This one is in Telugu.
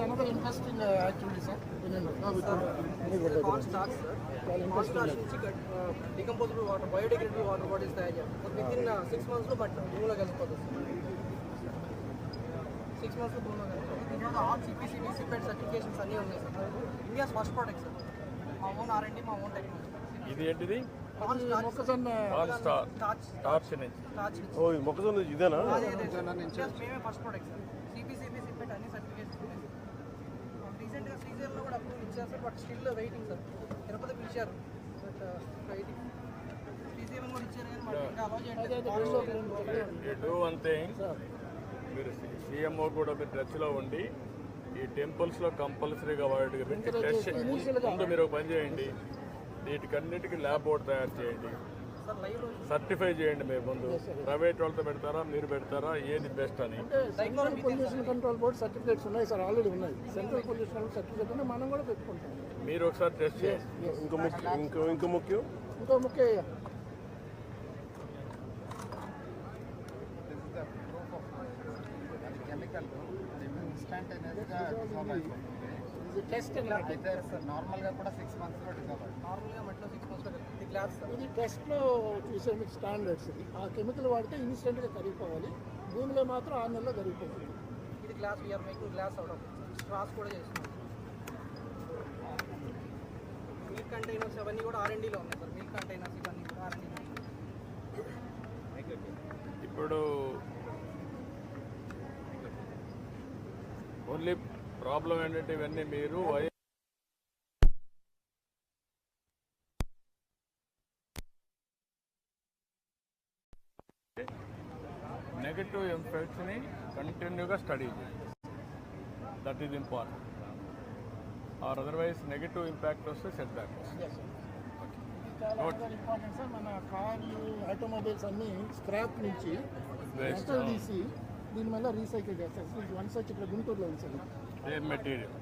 another interesting activity, sir. Corn starch, sir. Corn starch నుంచి decomposable water, biodegradable water bodies తయారు చేస్తారు. Within 6 months లో బట్ భూమిలో కలిసిపోతుంది. 6 months లో భూమిలో కలిసిపోతుంది. దీంట్లో ఆల్ CPCB, CPET సర్టిఫికేషన్స్ అన్నీ ఉన్నాయి sir. India's first product sir. మా ఓన్ R&D, మా ఓన్ టెక్నాలజీ. ఇది ఏంటిది? మొక్కజొన్న స్టార్చ్ నుంచి. ఓ ఈ మొక్కజొన్న ఇదేనా? మేమే first product sir. CPCB, CPET అన్ని సర్టిఫికేషన్స్ ఉన్నాయి. రీసెంట్గా శ్రీశైలంలో కూడా అప్రూవల్ ఇచ్చారు sir, but still waiting sir. తిరుపతికి ఇచ్చారు బట్ వెయిటింగ్. శ్రీశైలం కూడా ఇచ్చారు కానీ మనకి ఇంకా అలౌ చేయలేదు. డూ వన్ థింగ్, మీరు CMO కూడా మీరు టచ్లో ఉండి ఈ టెంపుల్స్లో కంపల్సరీగా వాటికి పెట్టి టెస్ట్ ముందు మీరు ఒక పని చేయండి. వీటికన్నిటికీ ల్యాబ్ బోర్డ్ తయారు చేయండి, సర్టిఫై చేయండి. మీరు ముందు ప్రైవేట్ వాళ్ళతో పెడతారా, మీరు పెడతారా, ఏది బెస్ట్ అని. Central pollution control board certificates ఉన్నాయి సార్, ఆల్రెడీ ఉన్నాయి. సెంట్రల్ పొల్యూషన్ సర్టిఫికేట్ ఉన్నాయి, మనం కూడా పెట్టుకుంటాం. మీరు ఒకసారి టెస్ట్ చేయండి. ఇంకో ముఖ్యం టెస్ట్ అయితే సార్ నార్మల్గా కూడా 6 monthsలో డిజాల్వ్ అవుతుంది. నార్మల్గా మట్లో 6 monthsలో ఇది గ్లాస్ సార్. ఇది టెస్ట్లో చూసే మీకు స్టాండర్డ్స్ ఇది. ఆ కెమికల్ వాడితే ఇన్స్టెంట్గా కరిగిపోవాలి, భూమిలో మాత్రం 6 నెలల్లో కరిగిపోతుంది. ఇది glass, we are making glass out of straws కూడా చేస్తున్నాం. మిల్క్ కంటైనర్స్ అవన్నీ కూడా R&Dలో ఉన్నాయి సార్. మిల్క్ కంటైనర్స్ ఇవన్నీ కూడా R&Dలో ఉన్నాయి. ఇప్పుడు ఓన్లీ ప్రాబ్లం ఏంటంటే ఇవన్నీ మీరు నెగటివ్ ఇంపాక్ట్స్ని కంటిన్యూగా స్టడీ చేయండి. That is important. Or otherwise negative impact వస్తే సెట్ బ్యాక్ వస్తుంది. Important sir. మన కార్లు, ఆటోమొబైల్స్ అన్నీ స్క్రాప్ నుంచి మెటల్ తీసి దీని వల్ల రీసైకిల్ చేస్తారు. వన్ సచ్ ఇక్కడ గుంటూరులో ఉంది సార్. మెటీరియల్